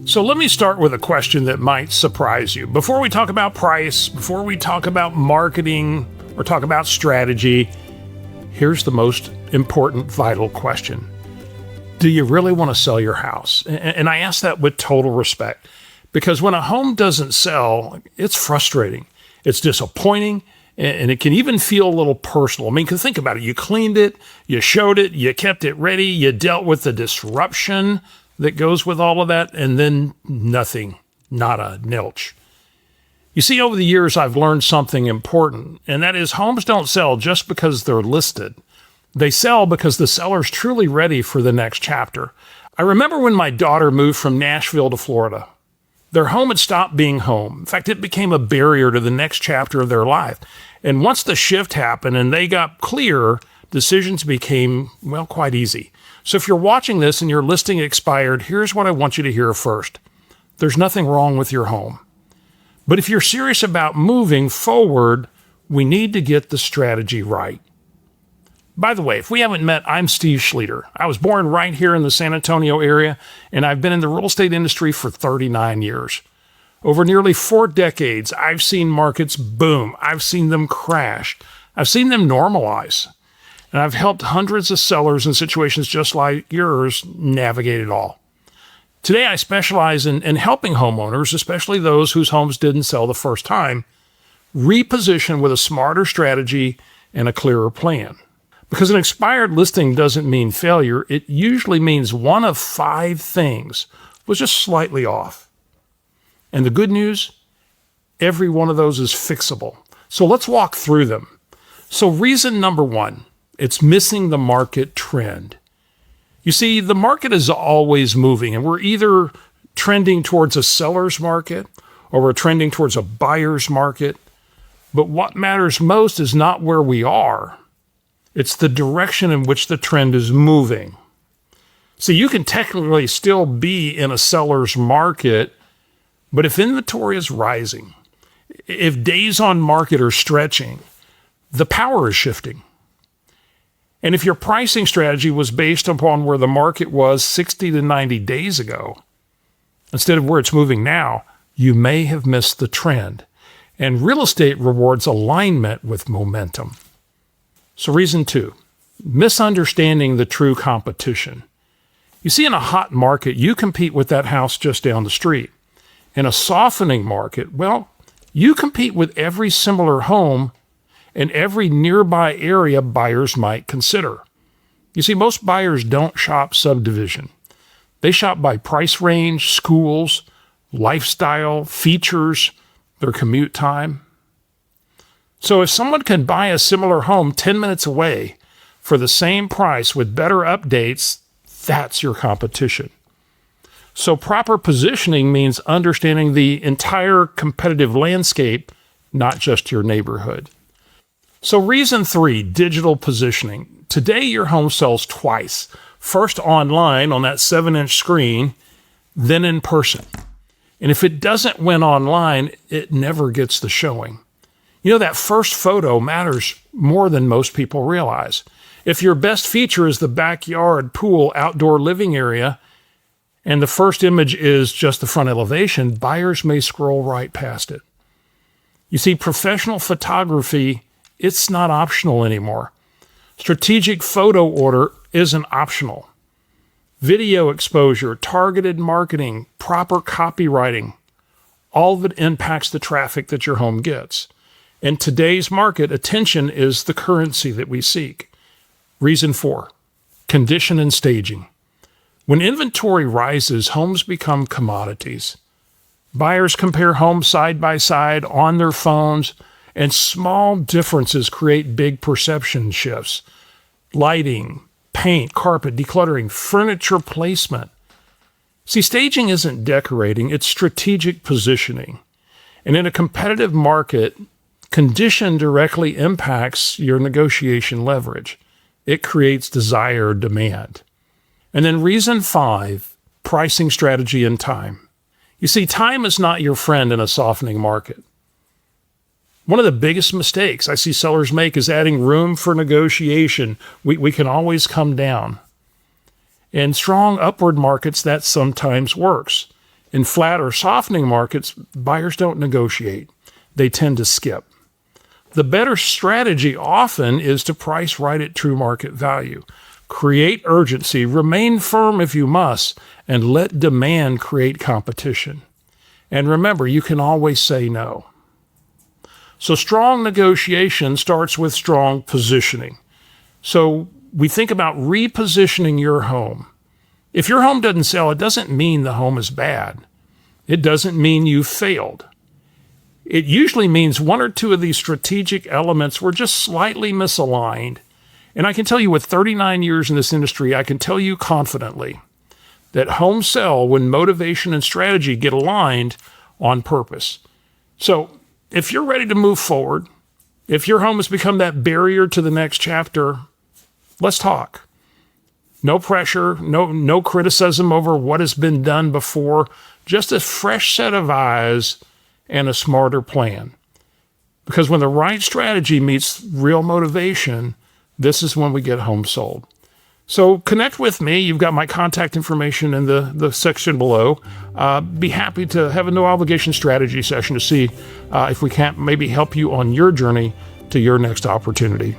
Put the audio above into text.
So let me start with a question that might surprise you. Before we talk about price, before we talk about marketing or talk about strategy, here's the most important, vital question. Do you really want to sell your house? And I ask that with total respect, because when a home doesn't sell, it's frustrating. It's disappointing, and it can even feel a little personal. I mean, think about it. You cleaned it, you showed it, you kept it ready, you dealt with the disruption that goes with all of that, and then nothing, nada, nilch. You see, over the years, I've learned something important, and that is homes don't sell just because they're listed. They sell because the seller's truly ready for the next chapter. I remember when my daughter moved from Nashville to Florida. Their home had stopped being home. In fact, it became a barrier to the next chapter of their life. And once the shift happened and they got clear, decisions became, well, quite easy. So if you're watching this and your listing expired, here's what I want you to hear first. There's nothing wrong with your home. But if you're serious about moving forward, we need to get the strategy right. By the way, if we haven't met, I'm Steve Schlueter. I was born right here in the San Antonio area, and I've been in the real estate industry for 39 years. Over nearly 4 decades, I've seen markets boom. I've seen them crash. I've seen them normalize. And I've helped hundreds of sellers in situations just like yours navigate it all. Today, I specialize in helping homeowners, especially those whose homes didn't sell the first time, reposition with a smarter strategy and a clearer plan. Because an expired listing doesn't mean failure. It usually means one of 5 things was just slightly off. And the good news, every one of those is fixable. So let's walk through them. So reason number 1, it's missing the market trend. You see, the market is always moving, and we're either trending towards a seller's market or we're trending towards a buyer's market. But what matters most is not where we are. It's the direction in which the trend is moving. See, you can technically still be in a seller's market, but if inventory is rising, if days on market are stretching, the power is shifting. And if your pricing strategy was based upon where the market was 60 to 90 days ago, instead of where it's moving now, you may have missed the trend. And real estate rewards alignment with momentum. So reason 2, misunderstanding the true competition. You see, in a hot market, you compete with that house just down the street. In a softening market, well, you compete with every similar home in every nearby area buyers might consider. You see, most buyers don't shop subdivision. They shop by price range, schools, lifestyle, features, their commute time. So if someone can buy a similar home 10 minutes away for the same price with better updates, that's your competition. So proper positioning means understanding the entire competitive landscape, not just your neighborhood. So reason 3, digital positioning. Today, your home sells twice. First online on that 7-inch screen, then in person. And if it doesn't win online, it never gets the showing. You know, that first photo matters more than most people realize. If your best feature is the backyard, pool, outdoor living area, and the first image is just the front elevation, buyers may scroll right past it. You see, professional photography, it's not optional anymore. Strategic photo order isn't optional. Video exposure, targeted marketing, proper copywriting, all of it impacts the traffic that your home gets. In today's market, attention is the currency that we seek. Reason 4, condition and staging. When inventory rises, homes become commodities. Buyers compare homes side by side on their phones, and small differences create big perception shifts. Lighting, paint, carpet, decluttering, furniture placement. See, staging isn't decorating, it's strategic positioning. And in a competitive market, condition directly impacts your negotiation leverage. It creates desired demand. And then reason 5, pricing strategy and time. You see, time is not your friend in a softening market. One of the biggest mistakes I see sellers make is adding room for negotiation. We can always come down. In strong upward markets, that sometimes works. In flat or softening markets, buyers don't negotiate. They tend to skip. The better strategy often is to price right at true market value. Create urgency, remain firm if you must, and let demand create competition. And remember, you can always say no. So strong negotiation starts with strong positioning. So we think about repositioning your home. If your home doesn't sell, it doesn't mean the home is bad. It doesn't mean you failed. It usually means one or two of these strategic elements were just slightly misaligned. And I can tell you with 39 years in this industry, I can tell you confidently that homes sell when motivation and strategy get aligned on purpose. So if you're ready to move forward, if your home has become that barrier to the next chapter, let's talk. No pressure, no criticism over what has been done before, just a fresh set of eyes and a smarter plan. Because when the right strategy meets real motivation, this is when we get homes sold. So connect with me. You've got my contact information in the section below. Be happy to have a no obligation strategy session to see if we can't maybe help you on your journey to your next opportunity.